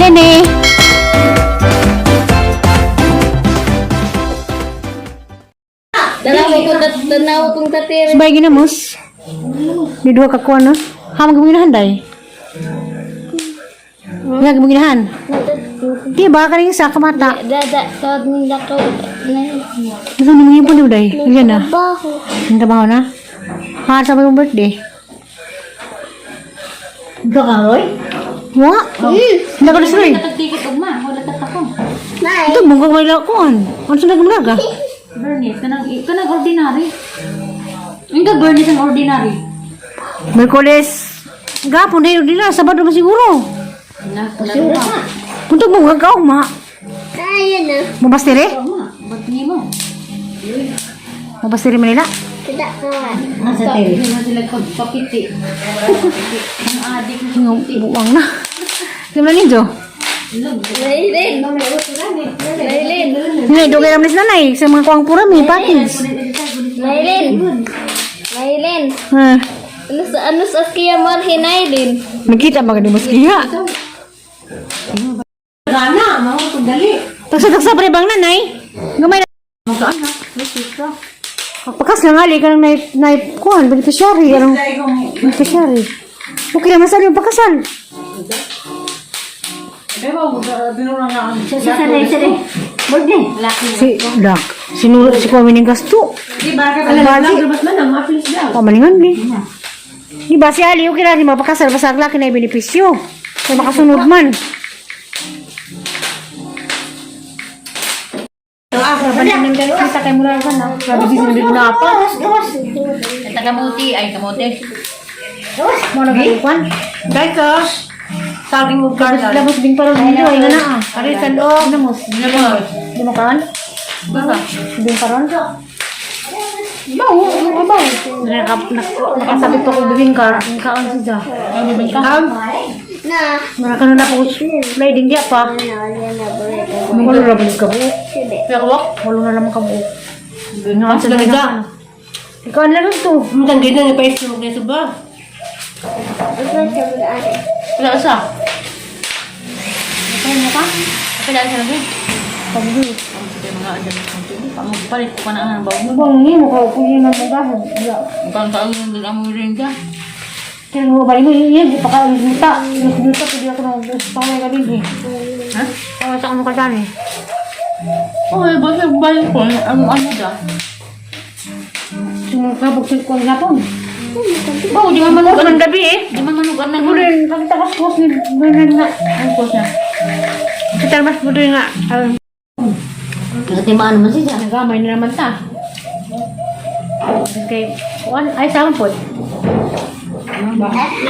Aileen eh. Dalawa ko tanaw kong tatiri. Sabay ginamos. Di dua kakuan no. Hamag mo ginahanday. Nga mo ginahan. Di ba ka rin sa kamata. Dada tawag nila ko. Gusto mo nang ipon day. Yan na. Baho. Ang trabaho na. Ha, sabay mong birthday. Ito ka, Roy? Wa? Hindi ka nasroy. Tikit ugma, wala ka ako. Ito, mungkang may lakuan. Ano sa nagmulaga? Bernie, kanang ordinary. Ingka Bernie ang ordinary. Merkules. Gapon na yun nila. Sabado mo siguro. Na, siguro ka. Punta mo gagaw, ma. Kaya na. Mabastiri? Ma, ba't ni mo? Mabastiri Manila? Tidak kawan. Nasa tiri. Hindi na sila pagpakiti. Ang adik na Yung buwang na. Gimana ninyo? Lailin. Lailin. Hindi, dugay naman sila nanay. Sa mga kuwang pura, may patins. Lailin. Lailin. Ha. Ano sa kiya marhinailin? Nakita ba ka di maskiya? Gana, mga pagdali. Taksa-taksa pa rin bang nanay? Gamay na. Magkaan na. Masika. Pagpakas lang ali ka ng naip kuhan, beneficiary. Anong beneficiary? Okay naman saan yung pagkasal? Binurang nga. Sanay. Birthday. Si Dak. Sinulot si Kwame ng gasto. Di ba ka Ang pala baji. naglabat man ang aplis daw. Pamalingan ni. Di ba si Ali, okay na rin mapakasal pa sa laki na benepisyo. Kaya makasunod man. Balik ng ganito, kita kay mula ka na. Sabi si Cindy na apa. Kamuti ay kamuti. Mo nagayukan. Dahil ka, saging mo ka na. Labos din pa rin dito, ay nga na ah. Ari sa loob. Namos. Di mo karon? Baka. Din pa ron? Bawo, ano ba? Nakasabit pa ko bibing ka. Ang kaon siya. Ang bibing ka. Nakano na po. Sliding dia pa. Walo na balik ka po. Pero wak. Walo na naman ka po. Ang salaga. Ikaw na lang to. Ang tanggit na ni País mo na ba? Wala sa. Kaya mo ka? Kailan sa labi? Pagdi. Ang sige mga andyan ng konti. Palit ko pa na ang bago. Ano bang hindi mo ka kuya na magahan? Mukhang taon yung amoy rin ka. Kaya mo balik mo yun. Di pa ka ulit-uta. Ulit-uta. Pwede ako na pangay ka din eh. Ha? Kaya sa ano ka dyan eh. Okay, basta balik ko. Ano dyan? Sinukabog sa kuwan napon. Oh, di man manugan. Ang gabi eh. Di man manugan na Ano rin, pakita ka post ni Bernard nga. Ang post niya. Kita mas mo rin nga. Nagatimaan naman siya. Nagamay na naman ta. Okay. Ay, saan po?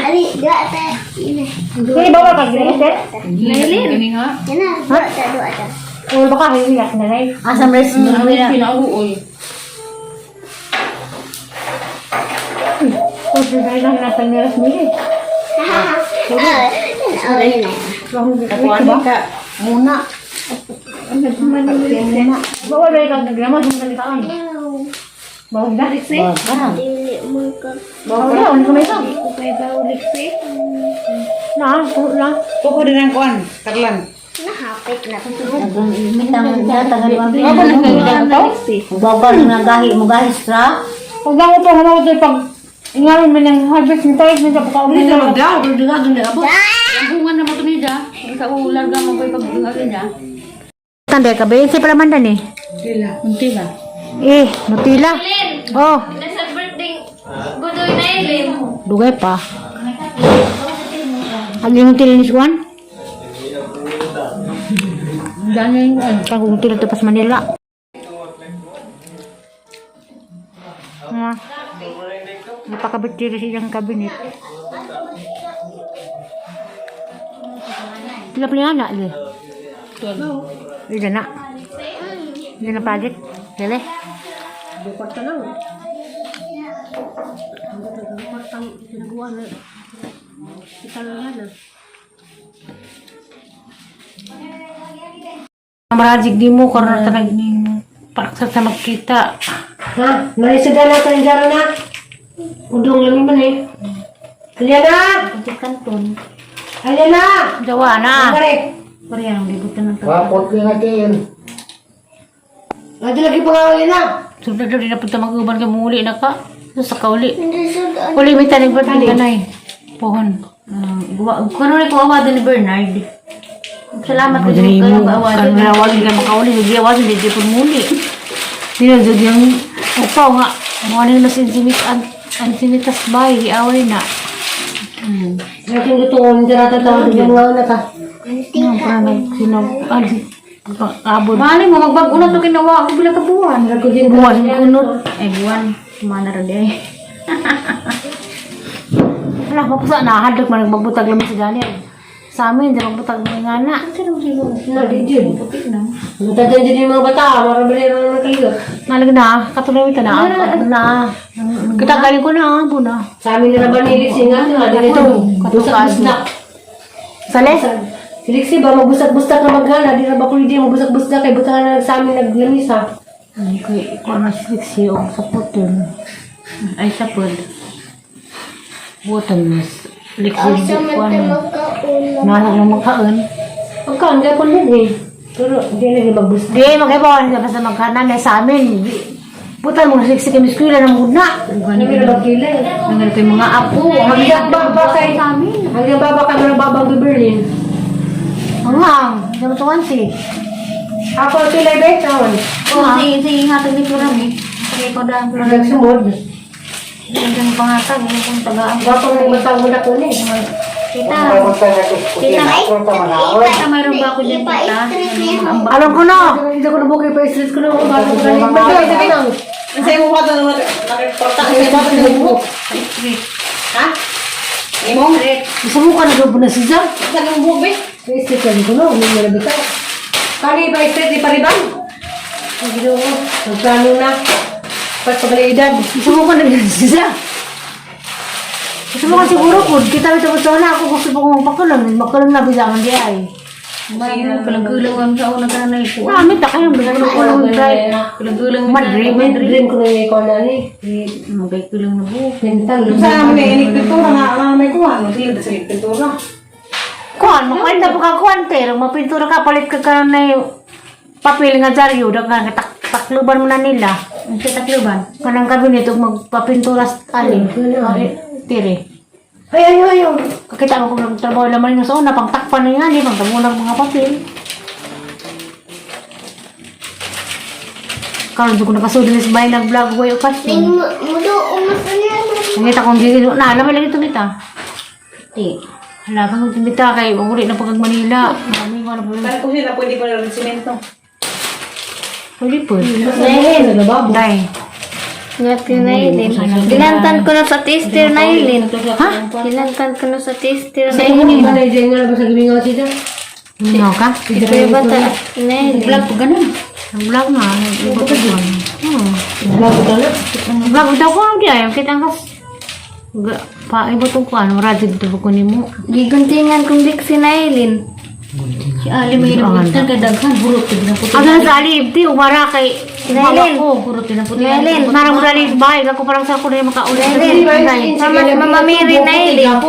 Ali, dua ta. Kaya bawal ka gilid eh? Lailin. Gani nga. Ha? O baka hihiyak na rin. Asam res. Ano yung pinauoy? Kung sila lang natin nilas mo eh. Kakuan ka. Muna. Bawal ba ikaw naglamas mo sa kaan? Bawal na? Barang. Bawal na, ano ka may isang? Na, na. Tuko din ang kuan. Taglan. Mitang tagal ang Bawal na naglamas to? Bawal na gahi mo gahi stra. Pag lang ito, hamaw ito pag ingalan mo ng harvest nito, ay nasa pagkaon Hindi nila. na magdaw. Pero di ka doon na abot. Ang bunga naman ito niya. Sa ularga mo ko ipag-bunga niya. Tanda ka ba? Yung siya pala mandan eh. Dila. Munti ba? Eh, Nutella. Oh, Nasa birthday. Budoy na Eileen. dugay pa. Alin yung Nutella ni Juan? Dami yung Kang Nutella ito pas Manila. Napakabitiri siyang kabinet. Sila pala nga na, eh. Ito na. Ito na project. Lele. Bukat ka lang. Bukat ginagawa na. Kita lang yan ah. Marajig di mo, karena tanag ni paksa sa magkita. Ha? Naisiga na tayo dyan na. Udong lang naman eh. Halya na! Kanton. Halya na! Jawa na. Ang garik. Pareha ang libutan ng Wapot ka natin. Adi lagi pangawin na. Sudah doon na punta mag-uban ka muli na ka. Sa kauli. Uli may tanig ba din kanay? Pohon. Kung ano ko awado ni Bernard. Salamat ko Madali kayo mo. kaawado. Kan nawagin ka makauli. Hindi awagin. Hindi po muli. Sinunod yung upaw nga. Mga nila ang sinitas bay. Di away na. Natin gusto ko, hindi natatawag yung ngaw na ka. Yung parang abod. Mali mo, magbago na ito kinawa ako bilang kabuhan. Buwan. Kunot. Buwan. Mana rin eh. Wala, mapusa. Nahadlag man nagbabutag naman si Daniel. Sa amin, di magbutag ng nga na. Nadigid. Natadan din yung mga bata, marabali na naman kayo. Nalag na. Katulawin ka na. Na. Kita galing ko na. Abo na. Sa amin na naman nilising nga, dito. Busak-bustak. Sale? Siliksi ba, magbusak-bustak na maghana, di na ba kung hindi magbusak-bustak, kay buta na sa amin naglamisa. Ay, ko na siksi o sa putin. Ay, sapod. Butan mas. Liksi ko ano. Nasa lang magkaon. Pagkaan, kaya po din eh. Pero hindi na rin magbustak. Di, magkaibawan ka basta magkanan na sa amin. Butan mo na siksi kami eskwela ng muna. Hindi na magkilay. Nangal ko yung mga apo. Hanggang baba kay amin. Hanggang baba ka na babang Berlin. Hangang. Hindi mo tuwan si. Ako sila beton. Sige, hatag ni Kurami. Sige ko dahil Kurami. Nagsumod. Hanggang pangatag. Yung kung tagaan. Bapang may matang mo na ko ni. Tita. Tita, mayroon ba ako dyan, tita? Alam ko na. Hindi ko na bukay pa street ko na ako. Bakit ko na magkakita ka lang. Sa'yo mo ka doon nakiport ako sa mga nagbubuhok. Ha? Imong? Gusto mo ka naglubo na si Jack? Saan ang buhok, be? Sa street ka ko na. Hindi mo na bitaw. Kani pa street, di pa rin ba? Ang ginawa ko. Nagplano na. Pagpagalaidad. Gusto mo ka na si Jack? Gusto mo ka siguro po. Kita ito gusto na ako. Gusto mo kong magpakulong. Magkulong na bisa man di ay. Kulang-kulang sa una ka na ito. Marami ta kayo. Bisa ko kulong drive. Kulang-kulang Madrid. Dream ko na yung ikaw na ni. Magay-kulang na buhok. Bintang. Sa amin may inig pintura nga may kuha. Hindi na sa pintura. Kuhan, makain na po ka kuhan, pero mapintura ka, palit ka ka na yung papel nga dyaryo, takluban mo na nila. Ang sa takluban. Kanang kabinet, ug magpapintura sa alin. Tire. Ay, ay, ay. Kakita mo kung nagtrabaho naman yun sa una, pang takpan na yan, pang tamulang mga papel. Karon ko nakasudin sa bahay nag-vlog ko yung okasyon. Nangita kong dito, naalaman lagi ito kita. Hala, kang tumita kay uri na pagkag Manila. Marami ko na po. Kaya ko sila pwede ko na rin simento. Pwede po. Ay, nagababo. Dahil. Ngati na Ilin. Dinantan ko na sa tester na Ilin. Ha? Dinantan ko na sa tester Sa na inyo Ilin. ni Ano yung nga ba sa gabi nga si Jack? Ano ka? Ito yung bata na Ilin. Vlog ko ganun. Nag-vlog nga. Nag-vlog ko doon. Bago ka na. Vlog daw ko ang diya. Kita nga. Paibot ko ano. Radyo dito ko ni mo. Giguntingan kong diksi na Ilin. Si Ali may nabutan kay daghan. Burot ko na puti. Ang gano'n sa alib. Di, umara kay. Nailin. Ko. Burot ko na puti. Nailin. Narang mula alib bahay. Ako parang sa ako na yung makaulit. Nailin. Mama Miri na Ilin.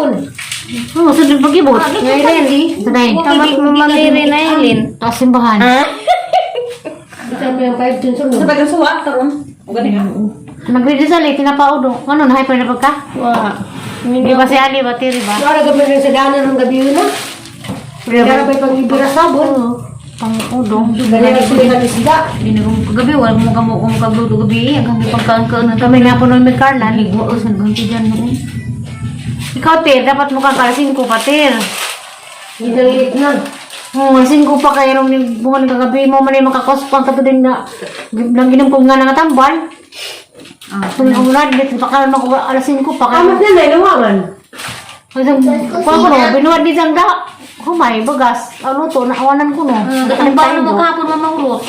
Oo, sunod mag-ibot. Nailin. Sanay. Mama Miri na Ilin. Tapos simbahan. Ha? Ito mo yung 5 tons Sa tagang suwa, taron. O gani ha? Nagre-resal eh. Kinapaudo. Ano, na-hyper na pagka? Wa. Di ba si Ali? Batiri ba? Wala gabi rin sa daanan ng gabi yun na. Kaya pa yung pang-ibira sabon. Pang-udong. Ganyan ang sila ng isda. Hindi na kong kagabi. Wala mo kamo kung kagluto gabi. Hanggang di pagkaan na Kami nga po noon may Carla. Ligo o saan ganti dyan noon. Ikaw, Tir, dapat mo kang kalasin ko pa, Tir. Hindi na liit na. Oo, asin ko pa kayo nung buwan kagabi mo man yung makakospang ka to din na nang ginom ko nga nangatambal. So, yung ulan, dito pa kayo ako alasin ko pa kayo. Amat na na, inuwangan. Kung ako no, binuwad di dyan da. Humay, bagas. Ano to, naawanan ko no. Ang baon na makahapon mamahurot.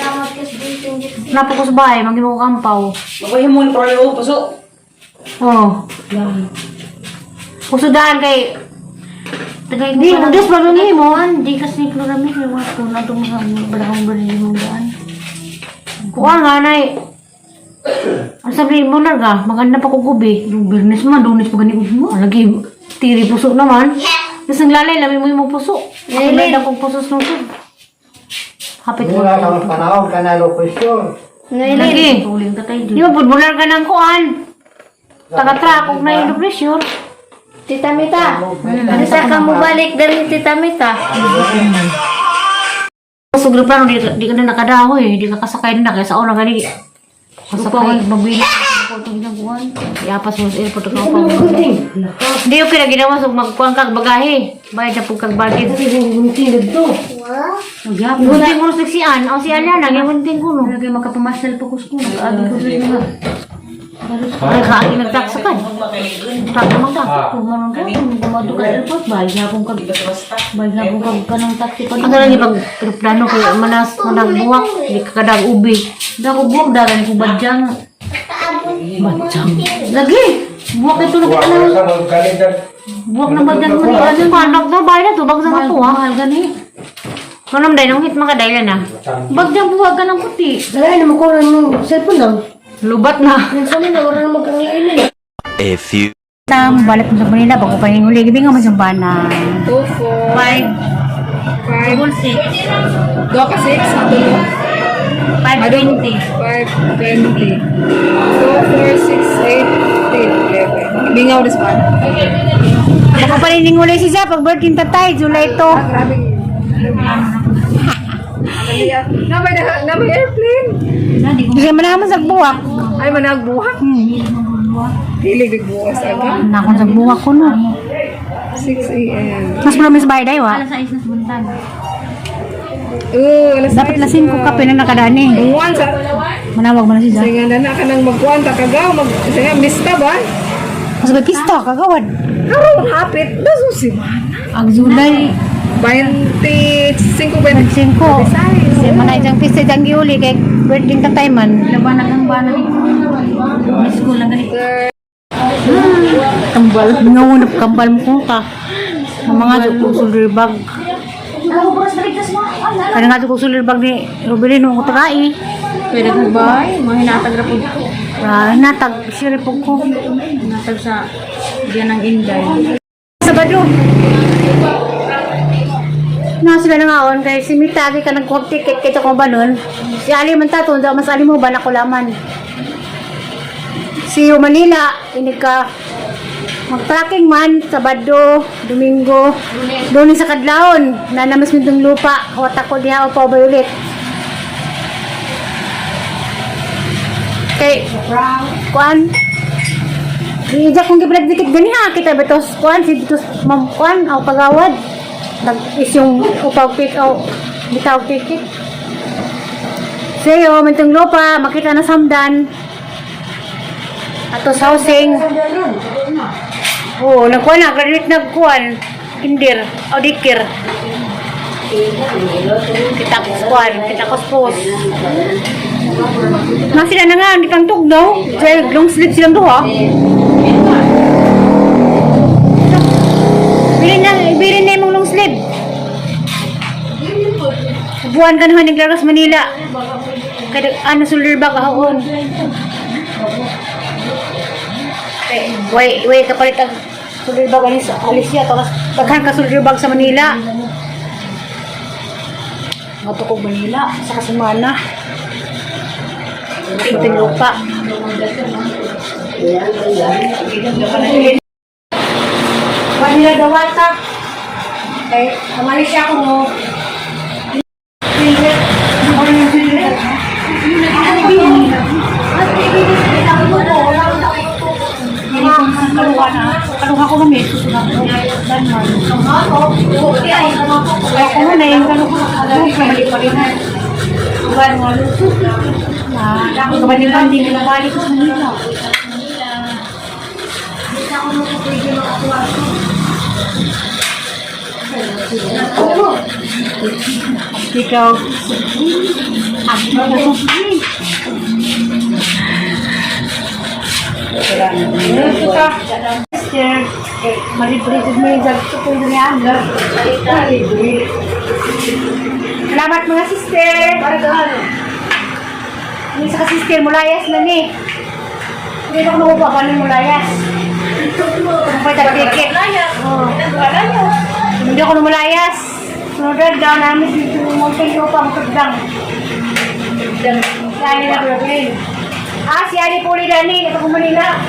Napakos bahay, maging mo kampaw. Mabuhay mo yung troleo, puso. Oo. Kusudahan kay... Di, magdas ba nung mo? Di kasi klorami. Kaya wala ko na itong mga balakang balili mong daan. Kuha nga, nay. Ang sabihin mo na ga, maganda pa ko gubi. Yung business man, dunis pa ganit mo. Lagi, tiri puso naman. Tapos ang lalay, lamin mo yung puso. Ako na kong puso sunod. Hapit Hindi mo. na sa panahon ka na lopresyon. Nailin. Lagi. Di ba budbular ka ng kuan? Taga-trakog na yung depresyon. Tita Mita. Bisa ka mo balik dari Tita Mita. Sa grupo lang, di ka na nakadahoy. Di ka kasakay na kaya sa una ka di. Kasakay, magbili. Iapas mo sa airport ka pa. Hindi yung pinaginawa sa magkuhan kag bagahe. Bayad na po kag budget. Gunting dito. Gunting ko sa sian. O sian yan lang. Yung gunting ko no. Lagay makapamasal po ko school. Agi ko rin nga. Ay, kaagi nagtaksa ka. Taksa magtaksa ko. Manong ko. Gumato ka airport. Bayad na akong kag. Bayad na akong kag kanang taksi ko. Ang lang yung pag-aeroplano ko. Managbuwak. Hindi ka kadag ubi. Dako buwak. Dagan ko badyang. Badyang. Lagi. Buwak ito na kita na. Buwak na badyang mo. Ano pa? Anak na bayad na to. Bagsa na to ha. Mahal gani. Manam day nung hit mga daylan na. Bagyang buwag ka ng puti. Dahil naman ko ng cellphone lang. Lubat na. Minsan na wala naman kang ilin. A few Tam, balik mo sa Manila. Bago pa yung huli. Gibing nga man siyang bana. 2, 4, 5. 5, 6. 2 ka 6, 520. 5, 20. 2, 4, 6, 8, 10, 11. Bingaw this one. Bago pa rin yung huli siya. Pag birthday tatay, July 2. Grabe. Namay airplane. Kasi manaman sa buwak. Ay, managbuhat. Hilig nagbukas aga. Nakon sa buwak ko no. 6 a.m. Mas promise by day wa. Alas Dapat lasin ko kape na nakadani. Umuwan sa... Manawag mo na siya. Sige na ka nang magkuhan ta kagaw. Sige, mista ba? Mas may pista, kagawad. Karoon, hapit. Baso si Mana. Ang July 25, 25. Kasi manay isang pista dyan giuli kay birthday tatay man. Labanan ang bana ni. Miss ko lang ganito. Kambal. Nangunap kambal mo kung ka. Ang mga sukulir bag. Kaya nga sukulir bag ni Rubilin mo ko takai. Pwede ko ba? Mga hinatag na po. Natag siya po ko. Hinatag sa diyan ng Inday. Sabado. Na sila na ngaon kay si Mitagi ka nag-court ticket kito ko ba nun? Si Ali man tato, mas Ali mo ba na kulaman? Si Manila, ini ka mag-tracking man, Sabado, Domingo, doon sa Kadlaon, na namas mitong lupa, wata ko diha o pa ulit. Kay, kuan, ija kong gipinagdikit gani ha, kita betos, kuan, si betos, kuan, o pagawad. Nag-is yung upaw pick o bitaw ticket. Sa'yo, mitong lupa, makita na samdan. Atos housing. Oo, nagkuhan na, graduate nagkuhan. Indir, o dikir. Kita kuskuhan, kita kuspos. Nasila na nga, hindi kang tugnaw. Kaya long sleeve silang doha. Bilin na yung long sleeve. Buwan ka naman naglagas Manila. Kada ano shoulder bag ahon. Way kapalit ang shoulder bag alis Alicia tapos daghan ka shoulder bag sa Manila. Ngato ko Manila sa kasemana. Tingting lupa. Manila dawata. Okay, umalis siya ako mo. Kaluha ko kami. Ako mo na yung kaluha. Kamali pa rin. Kabali-banding na balik ko sa nila. Ikaw. Sister, mariprisid mo yung jagto ko yung yan. Salamat mga sister. Hindi sa sister, mulayas na ni. Hindi ako nakuha pa ng mulayas. Ang pwede ticket. Hindi ako numulayas. Sunod daw namin si Mountain Dew pa magkagdang. Si Ali na kulagay. Si Ali Puli Dani, ito ko Manila.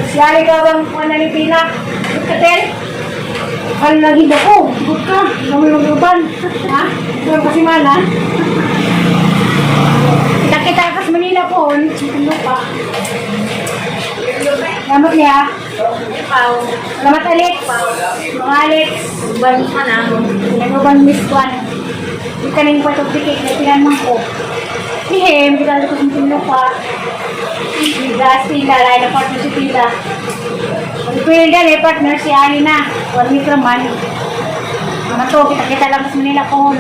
Si Ali ka bang kuha ni Pina? Katel? Hal lagi ako. Good ka. Kami mag-uban. Ha? Doon kasi mana. Kita-kita kas Manila po. Ano pa? Salamat niya. Salamat Alex. Mga Alex. Ban ka na. Nag-uban Miss Kwan. Di ka rin po ito tikik na pinanman ko. Hihem, di ka rin ko sumpuno pa. Gas Tila, lain na partner si Tila. Pwede rin, partner si Ali na. 1 week naman. Ano to, kita-kita lang sa Manila po.